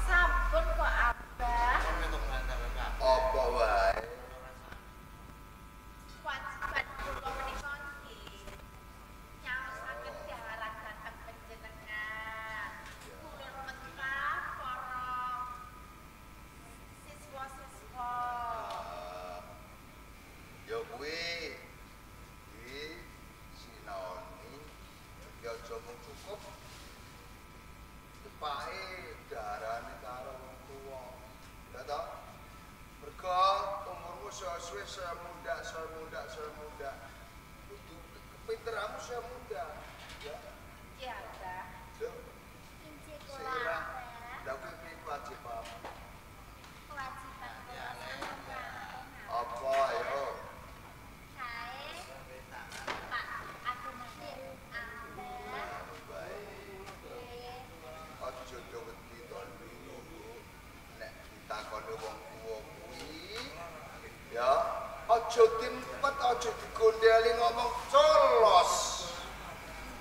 Sampun kok Abah. Apa wae? Kewajiban kula menika nggih nyaosaken daharaken panjenengan. Kulon mentah para siswa-siswa. Ya kuwi iki sinaoni ya aja mung cukup tepake darane karo wong tuwa. Ya ta? Mergo umurmu suwe saya muda. Kudu kepinteranmu saya muda. Ya. Ya, Abah. Ya. Injih Sira. kula Lah kuwi piye kewajibanmu? kewajiban kula sampun Apa ayo? Kae Pak Agunade Abah. Aja do wedi to nek ditakoni wong tuwa kuwi ya aja dimpet aja digondheli ngomong colos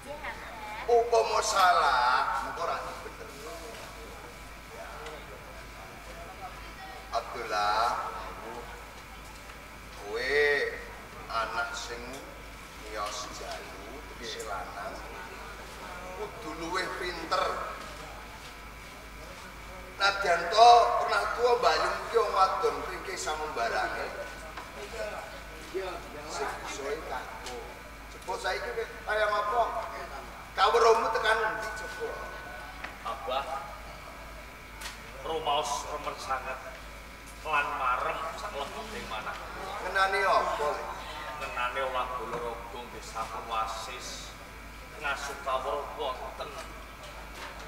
Injih Abah. upama salah mengko ora dibenerno ya Abdullah kowe anak sing miyos jalu tegese lanang kudu luwih pinter. Nadyan to pernah tua Bayung ki wong wadon ringkih samembarane. Sing isoe kaku. Jebul saiki kaya ngapa? Kawruhmu tekan endi jebul? Abah rumaos remen sanget lan marem sak lebeteng manah. Ngenani apa? Ngenane olah bola raga nggih sampun wasis ngasukawur wonten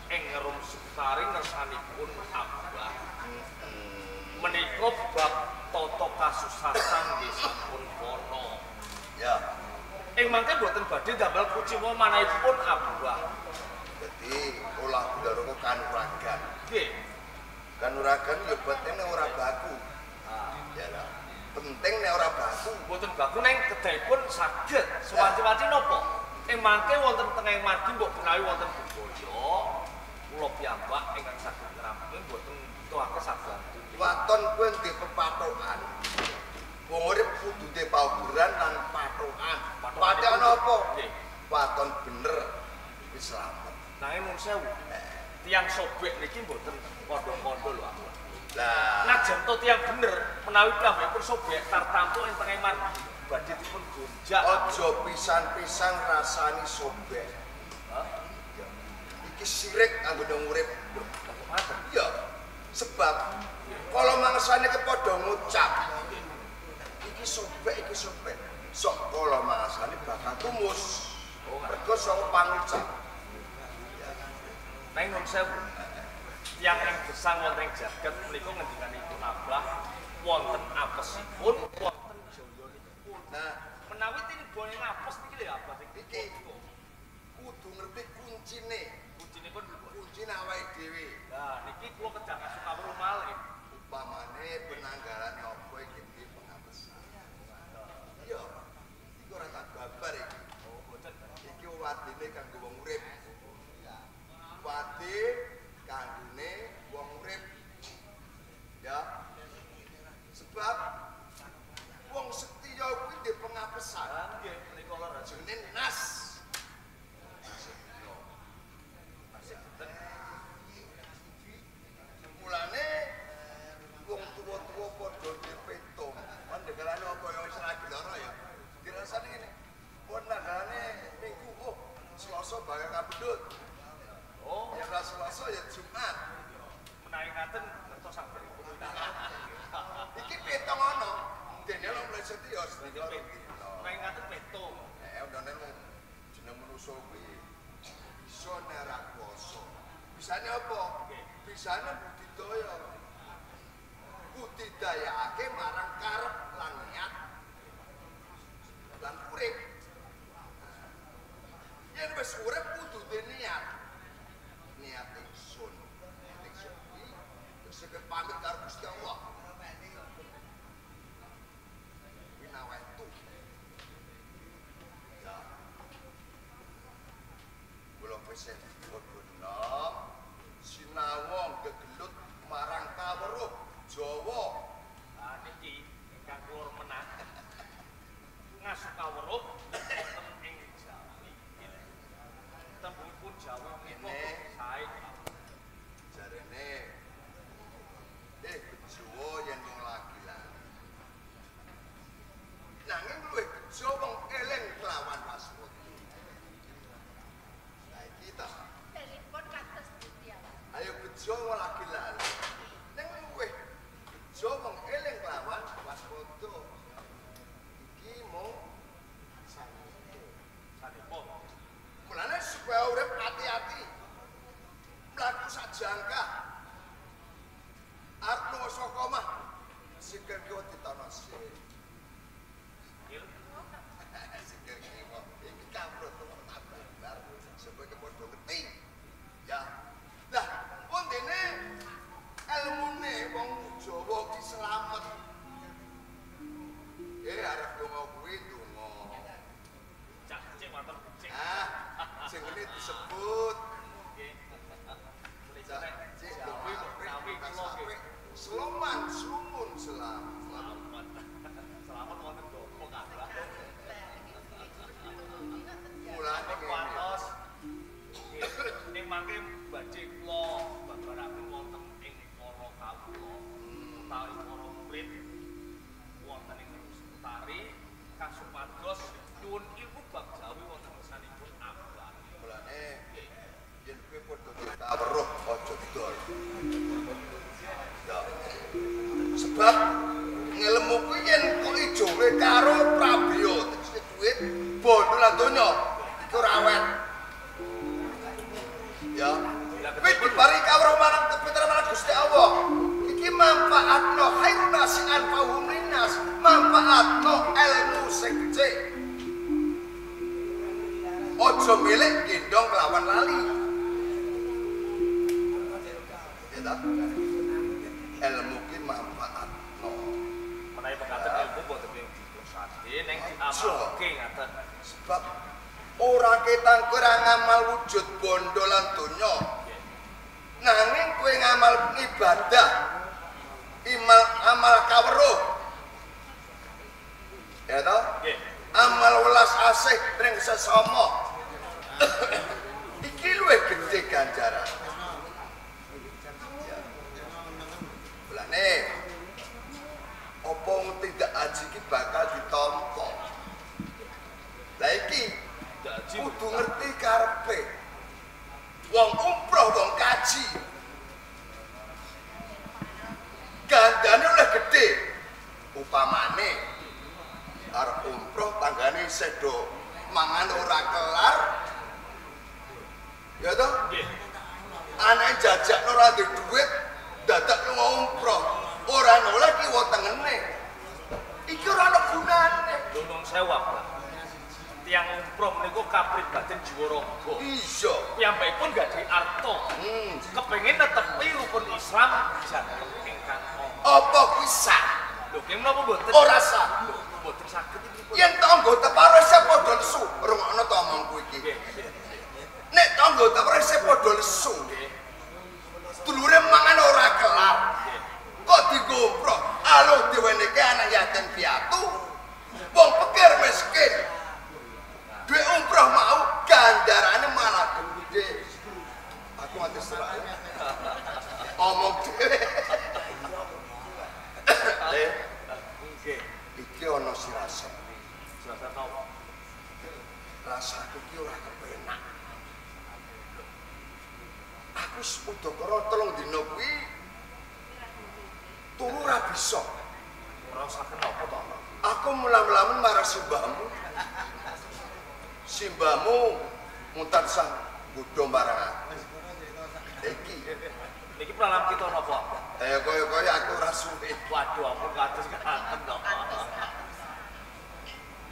ing rum sukari ngersanipun Abah. Menika bab tata kasusasan nggih sampun kono. Ya, Ing mangke boten badhe damel kuciwa manahipun Abah. jadi olah budara kanuragan. Nggih. Kanuragan ya penting nek ora baku. Ya lah. Penting nek ora baku. Boten baku neng kedahipun saged sewanci-wanci napa? Ing mangke wonten tengahing margi mbok menawi wonten bebaya kula piyambak ingkang saged ngrampungi boten tuwake sabantu. Waton kuwi ndek pepatokan. Wong urip kudu ndek paugeran lan patokan. Patokan apa? Nggih. Waton bener wis slamet. Nanging nun sewu. Tiyang sobek niki mboten padha-padha lho aku. Lah, Najan to tiyang bener menawi piyambakipun sobek tartamtu ing tengahing margi badhe dipun gonjak. aja pisan-pisan rasani sobek. Hah? Iki sirik kanggo wong urip. Ngoten. Iya. Sebab kalau mangsane ke padha ngucap. Iki sobek. Sok kalau mangsane bakal tumus. Mergo sok pangucap. Nanging nun sewu. Tiyang ing gesang wonten ing jagat menika ngendikanipun Abah wonten apesipun wonten jayanipun. Nah, Menawi tinibone apes niki lho Abah sing iki kudu ngerti kuncine. kucinipun pripun? Kuncine awake dhewe. Lah niki kula kedah kasukawruh malih. Upamane penanggalane apa iki di pengapesan. Iya. Iku ora tak babar iki. Oh, boten. Iki wadine kanggo wong urip. Wadi kanggone wong urip. Ya. Sebab wong setya kuwi di pengapesan. Lah nggih menika lho Jenenge nas. rasih boten. Mulane wong tuwa-tuwa padha dipetung. Pandegalane apa ya wis lagi lara ya. Dirasane ngene. Pun nanggane minggu Selasa bakal kabudut. Oh, Ya Selasa ya Jumat. menawi ngaten ngertos sampun utama. Iki petong ana. Dene lho mulai setya sedina. Menawi ngaten petung. Undane jeneng manusa kuwi bisa nerak kuwasa. Bisane apa? Bisane budidaya. Budidayake marang karep lan niat lan urip. Yen wis urip kudu niat. Niat ingsun. Niat ingsun kuwi wis pamit karo Gusti Allah. Winawetu. Ya. Kula wis bodono Kawruh Jawa. Ah niki ingkang kula menang. Ngasuh kawruh wonten ing Jawi. Tembungipun Jawi menika sae. Jarene bejo yen wong lagi lah. Nanging luwih bejo wong eling kelawan Waspada. Lah iki ta. Telepon kados pundi ya, Pak? Ayo bejo wong lagi lah. Ning luwih bejo wong eling kelawan Waspada. Iki mung Sanipun. mulane supaya urip hati-hati. Mlaku sak jangkah. Arep lunga saka omah. Sikil kiwa ditono sik. Sikil Sikil kiwa iki kamrut kok tabar. Supaya kepodo ngerti. Ya. Lah, pun dene ilmune wong Jawa ki slamet. Arep lunga kuwi donga. cak cek matur cek. Sing ngene disebut Nggih. Cak, cek Jawi kok Jawi kula nggih. Sloman, sumun selamat. Selamat. Selamat wonten dopo kathah. Mulane ngene. Kuatos. Ning mangke badhe kula babaraken wonten ing para kawula utawi para murid wonten ing Utari kasupados nyuwun ilmu bab Jawi wonten sanipun abah. Mulane yen kowe padha kawruh aja didol. Ya. Sebab ngelmu kuwi yen kok ijowe karo Prabiya tegese duit bondo lan donya iku ora awet. Ya. Kowe dibari kawruh marang kepitran marang Gusti Allah. Iki manfaatno khairun nasi'an fahum linnas, manfaatno ilmu sing becik. Ojo milik gendong kelawan lali. Ya ta? Ilmu ki manfaatno. Menawi pekaten ilmu boten diplosake ning diamalke ngaten. Sebab ora ketang kowe ora ngamal wujud bondo lan donya. Nanging kowe ngamal ibadah. Amal kawruh. Ya ta? Nggih. Amal welas asih ring sesama. Iki luwih gedhe ganjaran. Mulane apa tidak haji iki bakal ditampa. Lah iki kudu ngerti karepe. Wong umroh wong kaji. Gandane oleh gedhe. Upamane arep umroh tanggane sedo mangan ora kelar. Ya toh? Nggih. Anak jajak ora duwe duit, dadak lunga umroh. Ora noleh kiwa tengene. Iki ora ana gunane. Nuwun sewu, Pak. Tiang umroh menika kapribaden jiwa raga. Iya. Piyambakipun gadhe arta. Kepengin netepi rukun Islam jangkep ingkang ana. Apa kuwi sah? Lho, nggih menapa mboten? Ora sah. Lho, mboten saged iki. Yen tangga teparo isih padha lesu, rungokno to omongku iki. Nggih. Nek tangga teparo isih padha lesu, dulure mangan ora kelar. Kok digomprok, alo diweneke anak yatim piatu. Wong pikir miskin. Duit umroh mau gandarane malah gede. Aku mati serak. Omong dhewe. Nggih. Iki ana sirasa. Selasa tau. Rasaku ki ora kepenak. Aku wis udakara 3 dina kuwi turu ora bisa. Ora usah kenapa to. Aku mulam-mulamen marang simbahmu. Simbahmu mutar sang godho marang aku. Iki. Niki pralam kita napa? Kaya aku ora suwe. Waduh, ampun kados ngaten to.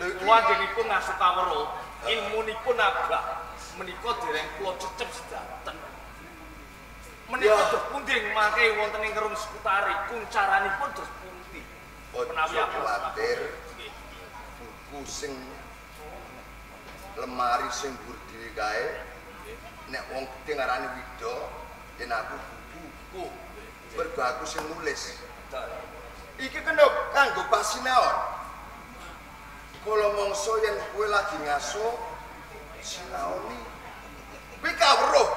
Lho iki Kula jenipun ngasuh kawruh, ilmunipun abah. Menika dereng kula cecep sedanten. Menika Ya. dos pundi mangke wonten ing Ngerung Sekutari, kuncaranipun dos pundi? Menawi Ojo aku kuwatir. Nggih. buku sing lemari sing burdiri kae nek wong gedhe ngarani Wida yen aku buku mergo aku sing nulis. Iki kena kanggo pasinaon. Kala mangsa yen kowe lagi ngaso sinaoni. Kuwi kawruh.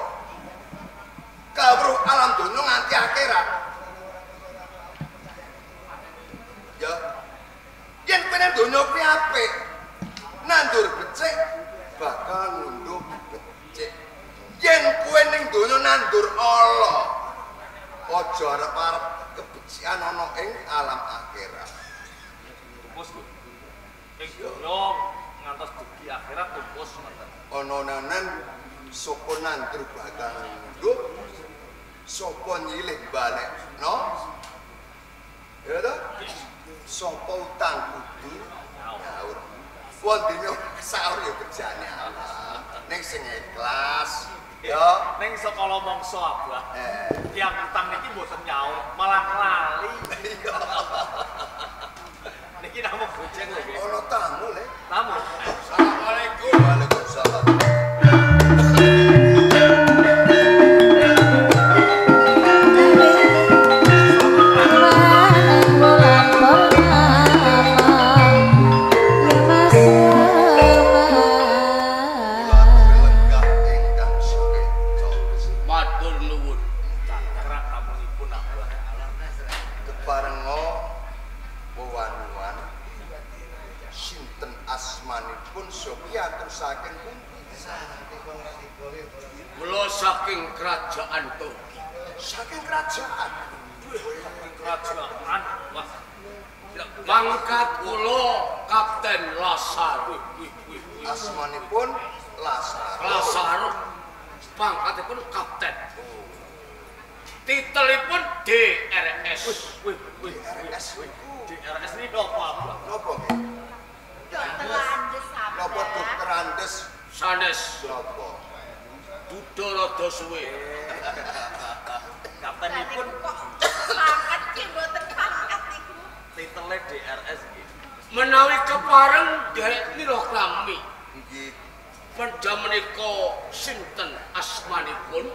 Kawruh alam donya nganti akhirat. Ya. Yen kowe nang donya kuwi apik. Nandur becik bakal ngunduh becik. Yen kowe ning donya nandur ala, aja arep-arep kebecikan ana ing alam akhirat. Tumpus lho. Ing donya ngantos dugi akhirat tumpus ngoten. Ana nanan sapa nandur bakal ngunduh, sapa nyilih balik, no? Ya ta? Sapa utang kudu nyaur. Wondene saur ya kerjane Allah. Ning sing ikhlas ya ning sekala mangsa abah. Tiang utang niki mboten nyaur, malah lali. Niki namung gojeng lho nggih. ana tamu le. Tamu. Assalamualaikum. Waalaikumsalam. Saking kerajaan Turki. Saking kerajaan. Kerajaan. Wah. Pangkat kula Kapten Lasar. Asmanipun Lasar. Lasar. Pangkatipun Kapten. Titelipun DRS. DRS niku. DRS ini napa? Napa nggih? Dokter Andes apa? Napa dokter Andes? Sanes. Napa? Duda rada suwe. Kaptenipun kok pangkat ki mboten pangkat niku. titele DRS nggih. Menawi kepareng derek nira kami. Nggih. Pandha menika sinten asmanipun?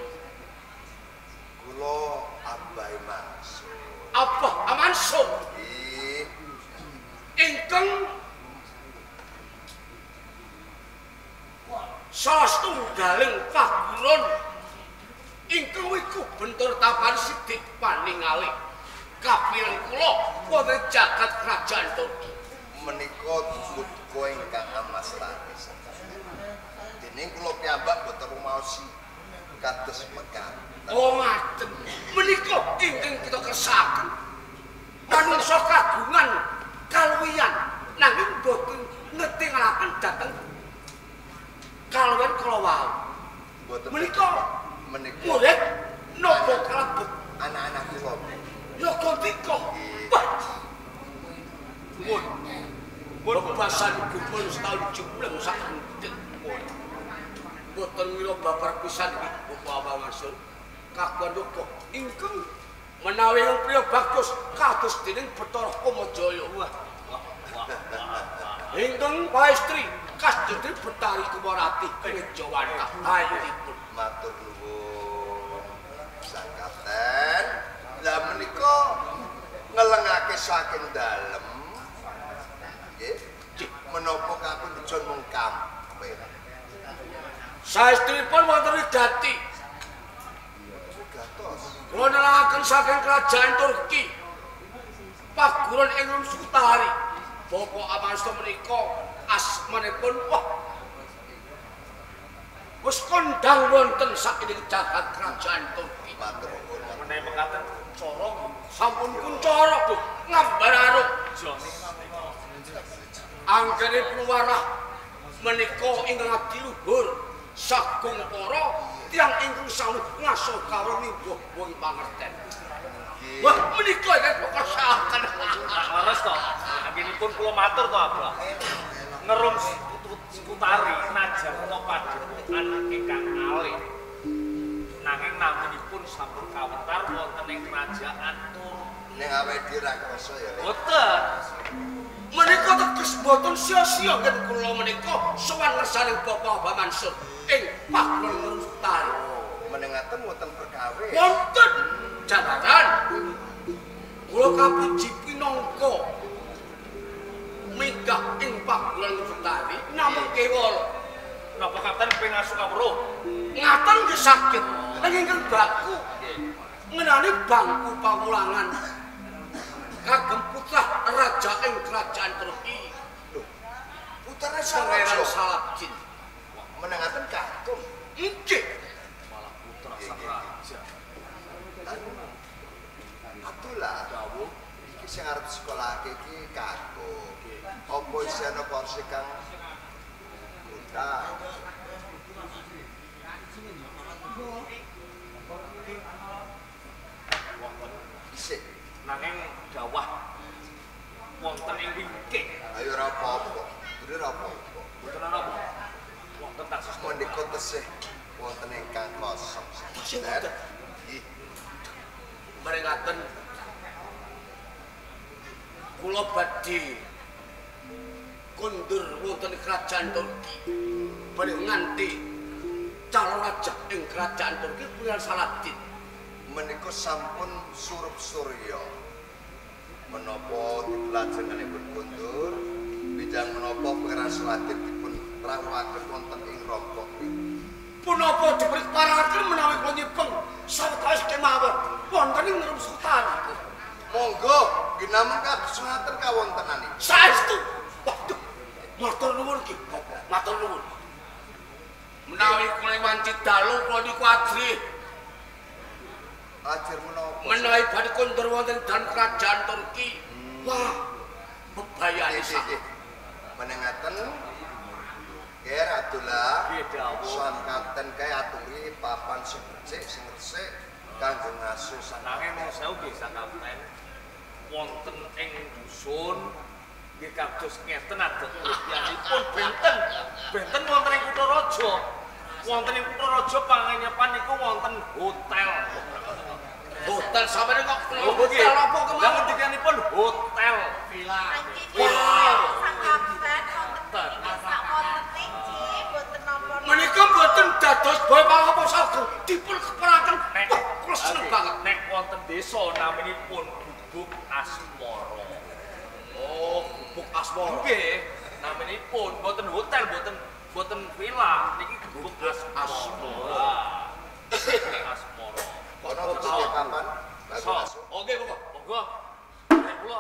Kula Abah Mansur. Abah Mansur. Nggih. Ingkang salah setunggaling paguron ingkang wiku bentur tapan Sidik Paningalih kapiran kula wonten jagat kerajaan Turki Menika duka ingkang amas laris. Dening kula piyambak boten rumaosi kados mekaten. oh ngaten menika ingkang kita kersaken manungsa kagungan kaluwihan nanging boten ngerti ngalaken dhateng kaluwihan kala wau menika murid napa kalebet anak-anak kula. yoga tika mun bebasan gubun setahun jumlah sak entik boten mila babar pisan iki Bapak Mansur kagungan napa ingkang menawi yang priya bagus kados dening Bathara Kamajaya ingkang paestri kasdene Betari Kumarati ing Jawata ayunipun Matur nuwun. Sang Kapten, lah menika ngelengake saking dalem. Nggih. Menapa kapunten mung kampen. saestripun wonten wigati Gatos. kula nelahaken saking kerajaan Turki paguron ing Sutari Bapak Amansur menika asmanipun wah wis kondang wonten saking jagat kerajaan Turki Matur nuwun. Menawi mekaten cara sampun kuncara ngambar aruk anggenipun warah menika ingkang abdi luhur sagung para tiyang ingkang sawet ngaso kawruh mbuh pangerten. Wah menika ingkang kesaken. leres to. Anggenipun kula matur to Abah. Ngerum Utari najan kula padepokan ingkang alih. Nanging naminipun sampun kawentar wonten ing kerajaan Turki. Ning awake dhewe ra krasa ya. Boten. Menika teges boten sia-sia kan kula menika sowan ngersaning Bapak Mansur ing pakulan Utari. Meneng menengaken wonten perkawis. Wonten jalaran. Kula kapiji pinangka minggah ing paguyuban Betari namung kewala. Napa Kapten pengasu kawruh? Ngaten nggih saged. Nanging ingkang baku ngenani bangku pawulangan kagem putrah raja ing kerajaan Turki. Putra Pangeran Saraja Saladin. menengaken kagum. Inggih. Malah putra sang raja. Abdullah, iki sing arep sekolahake iki kagum. Apa isih ana porsi kang buta? Isih. Nanging dawah wonten ing wingking. Ayo ora apa-apa. Kudu ora apa-apa. Boten ana apa. Wonten taksih Mendika tesih wonten ingkang kosong. Sing wonten. Nggih. Merengaten kula badhe kondur wonten kerajaan Turki. Badhe nganti calon raja ing kerajaan Turki Pangeran Saladin. Menika sampun surup surya. Menapa dipelajenganipun kondur, bidang menapa Pangeran Saladin dipun rawuhaken wonten ing rompok niki. Punapa dipriparaken menawi kula nyepeng sawetawis kemawon wonten ing Nurul Sultan. Monggo ginamung kasunatan kawontenanipun. Saestu. Waduh. Matur nuwun ki. Matur nuwun. Menawi kula wanci dalu kula niku ajrih. Ajar menapa? Menawi badhe kondur wonten dalam kerajaan Turki. Wah, bebayane sak. Menengaten Ger Abdullah, Nggih, dawuh. Suan Kapten kae aturi papan sing becik sing resik kanggo ngasuh nanging mung sewu nggih Sang Kapten. Wonten ing dusun nggih kados ngeten adat rupiahipun benten wonten ing Kutha Raja. Wonten ing Kutha Raja pangenyepan niku wonten hotel. Hotel sampeyan kok Oh, hotel apa Lah kemawon? ngendikanipun hotel villa. Sang Kapten wonten desa wonten iki boten napa. Menika mboten dados boy pangapa saged dipun keperaken. Wah, kula seneng banget. Nek wonten desa naminipun Gubuk Asmara. Oh, Gubuk Asmara. Nggih, naminipun boten hotel, boten villa, niki Gubuk Asmara. Asmara. Ana terus papan. So, Oke, Bapak. monggo. Nek kula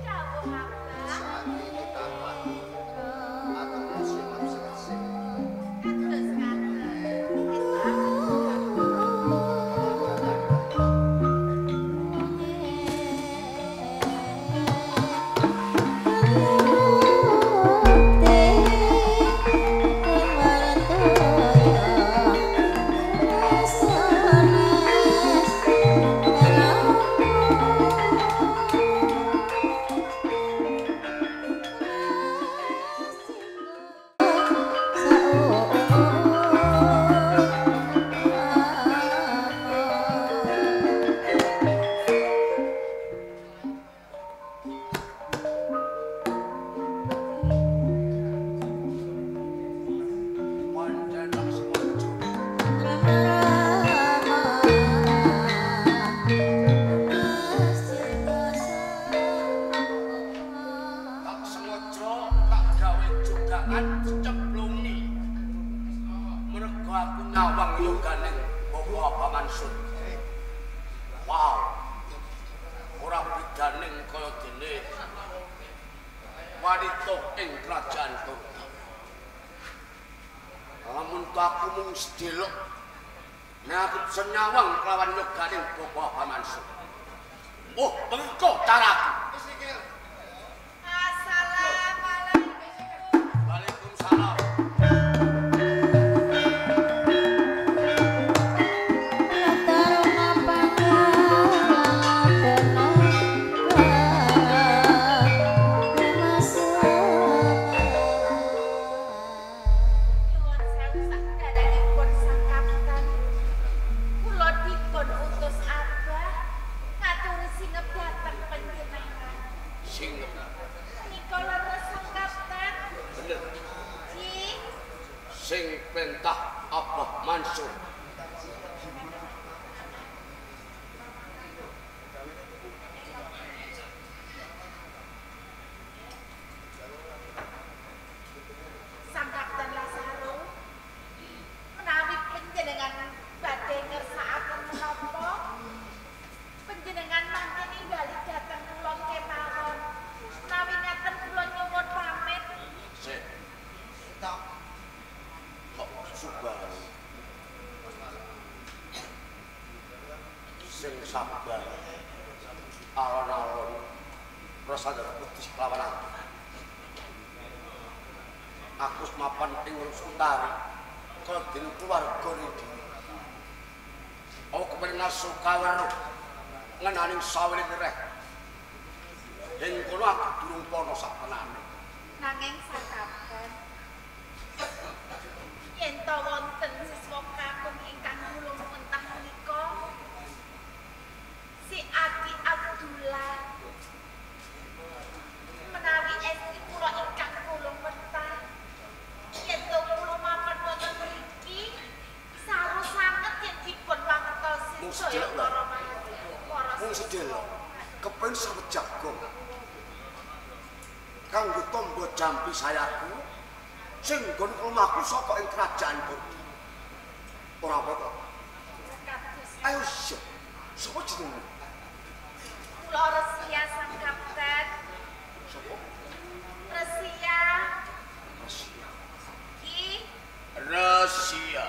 Dawuh Abah, kados wanita ing kerajaan Turki. Lamun aku mung sedelok nek aku senyawang kelawan yoganing Bapak Mansur. Oh, bengko caraku. Assalamualaikum. Waalaikumsalam. Nyuwun sewu sakdayanipun Sang Kapten. Kula dipun utus Abah sing sabar alon-alon rasa putih kelawan aku mapan ing Utari kaldin keluarga iki aku kepen suka weruh ngenaning sawile rek ing kono aku durung pono sapenane nanging sakaben yen to wonten siswa kakung ingkang nulung mentah menika si Aki Abdullah menawi esti kula ingkang nulung mentah yen to kula mapan wonten mriki saru sanget yen dipun pangertosi saya para mahasiswa Wong sedelo kepen sawet jagung kanggo tombo jampi sayaku sing nggon omahku saka ing kerajaan Budi. Ora apa-apa. Ayo sip. Sopo jenengmu? Kula Resia Sang Kapten. Sopo? Resia. Resia. Ki Resia.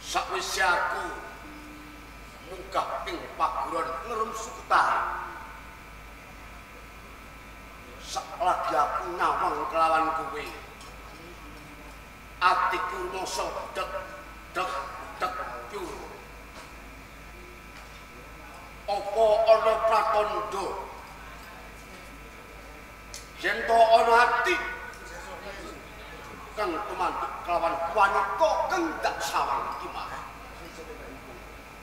Sakwise aku munggah ing paguron ngerem Sukutari. Saklagi aku ngawang kelawan kowe. Atiku mosok dek pur. Apa ana pratandha? Yen to ana ati kang tumantuk kelawan wanita kang dak sawang iki mah.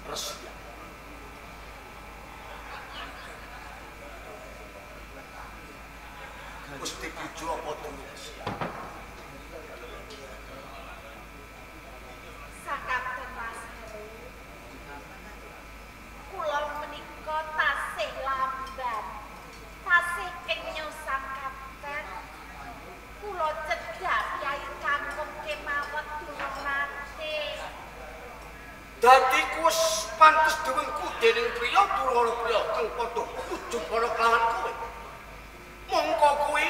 Resia. Gusti Kijo apa dulu Resia? Sakapten Mas Heru. Kula menika tasih lamban. Tasih kenyo Sang Kapten. Kula cedhak Kyai Kangkung kemawon durung nate. Dadi wis pantes dewengku dening priya durung ana priya kang padha ujug ana kelawan kowe. Mongko kuwi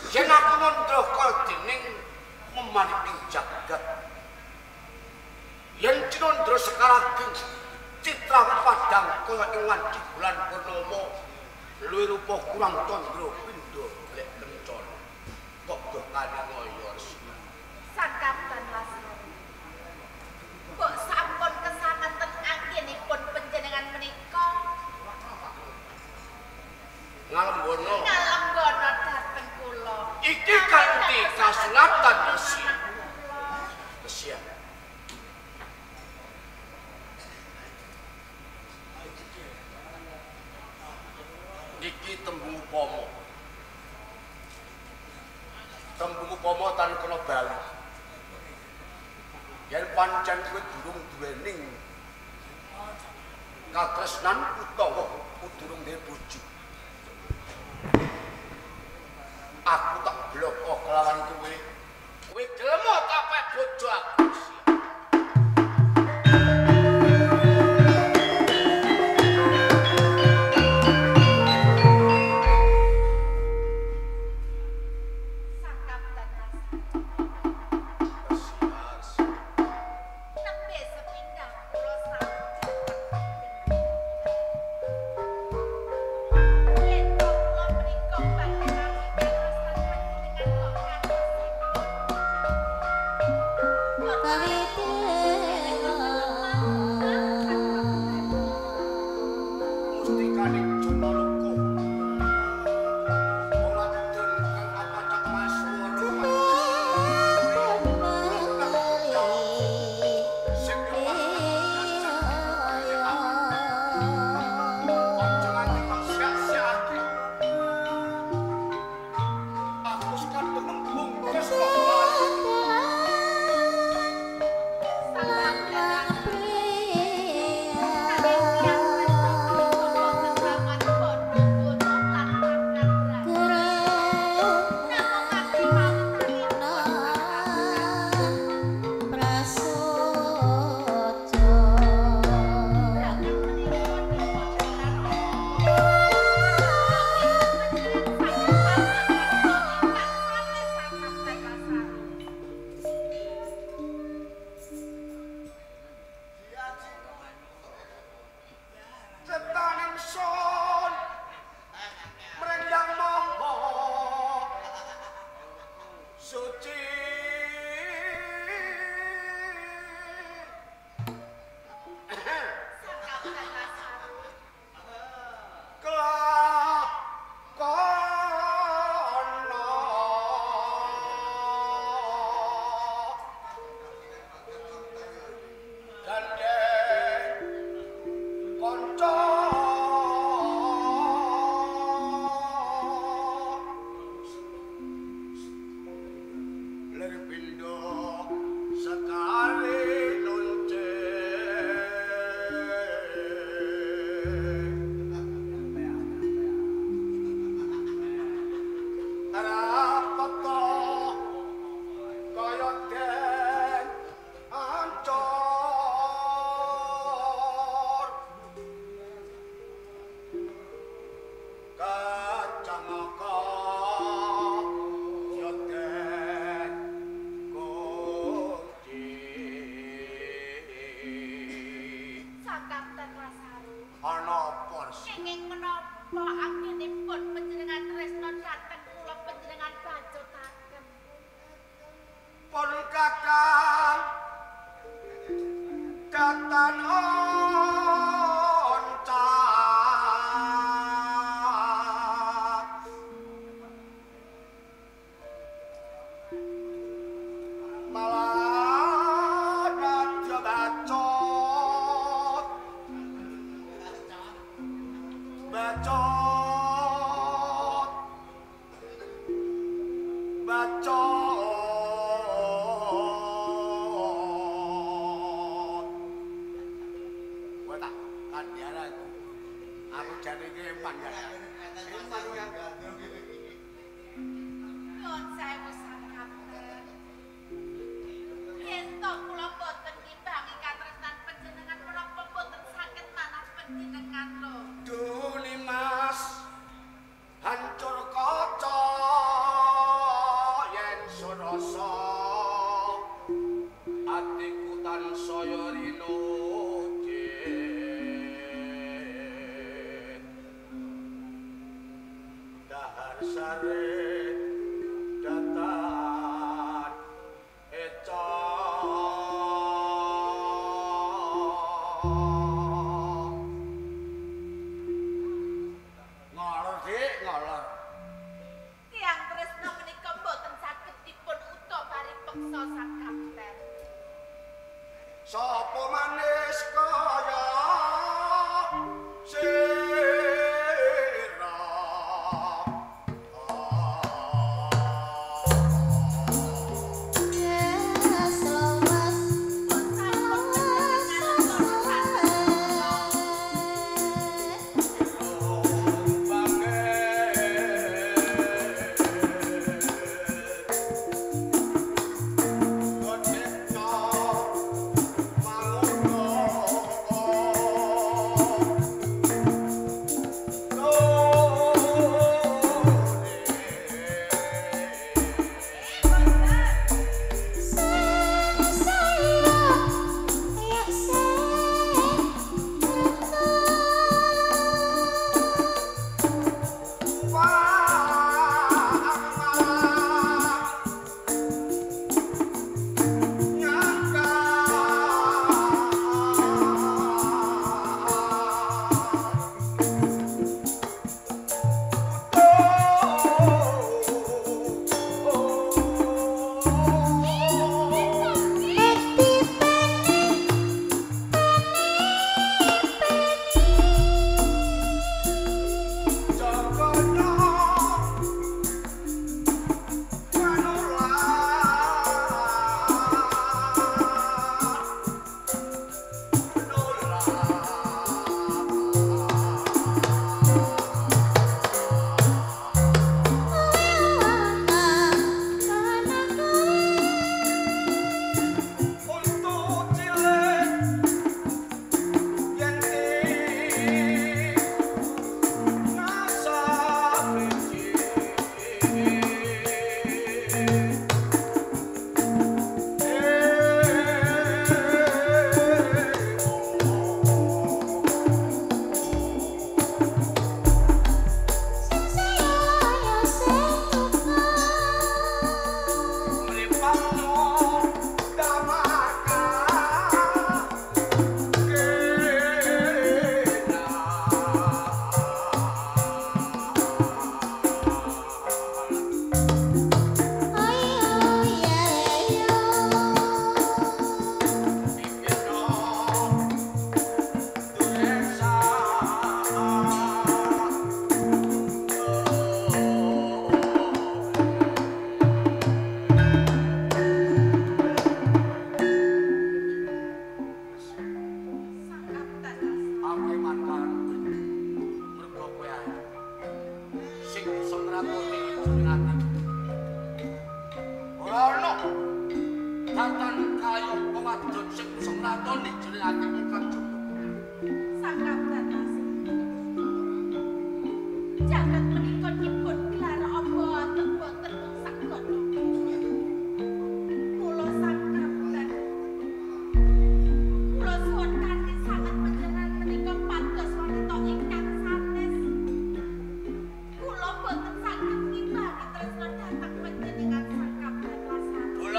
yen aku mondro dening memaniking jagat. Yen cinandra sekarang citra padang kaya ing wandi bulan purnama luwih rupa kurang tandra pindha golek kencana. Kok dokane ngoyo Resia. Sang Kapten Mas Heru. Kok sampun kesaneten anggenipun panjenengan menika? Ngalembono. Ngalembono dhateng kula. Iki kanthi kasulatan Resia. Resia. Iki tembung upama. Tembung upama tan kena bali. Yen pancen kowe durung duwening katresnan utawa durung duwe bojo. Aku tak bloko kelawan kowe. Kowe gelem tak pek bojo aku. Sang Kapten Mas Heru. Nembe sepindah kula sami. Yen to kula menika badhe rampung panjenengan kok Musti kaning Jono Loko. Wong adon kang apacak maswara. Sing aja nganti sia-siake. Aku sekarang mung kes kok.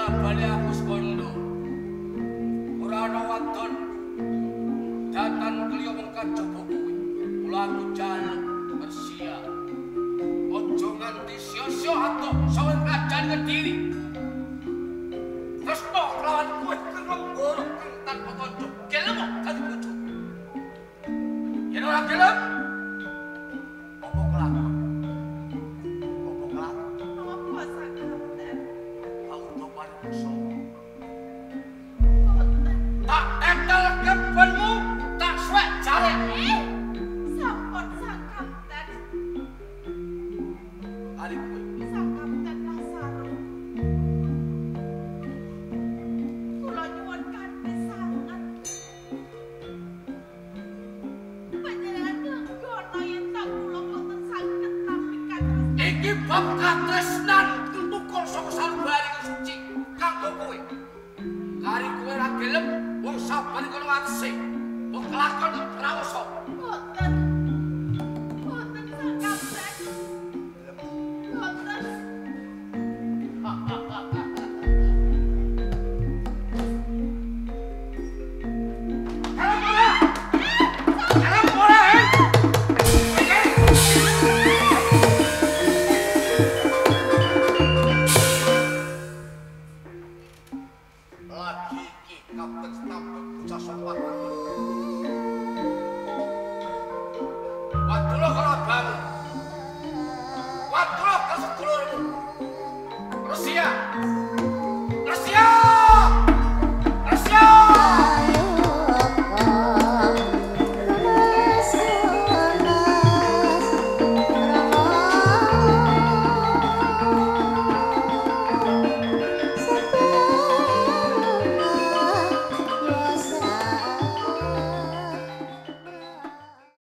Bali aku sekondo. Ora ana wadon kajaba kuwi. Kula jaluk Persia. Ojo nganti sia-sia atok sawen kajan Kediri. Tresno lawan kowe kelembur tanpa kanca. Gelem kok dadi bojo. Yen ora gelem apa kelakon? Apa kelakon? Napa Sakapten? Auto pariksa. Boten. Tak etel kebenmu, tak suwek jare. Sampun Sakapten. Ari kowe Sakapten Lasaru. Kula nyuwun kanthi sanget. Panjenengan nggono yen ta kula boten saged nampi katresnan. iki bab katresnan tutukul saka sanubari suci kanggo kowe. Kari kowe ra gelem wong sabar kono watese. Wong kelakon ora usah. Boten. Boten Sakapten. Boten. Lagi iki kapten tampuk bocah sopan. Waduh karo abang. Waduh kesedulurmu. Rusia.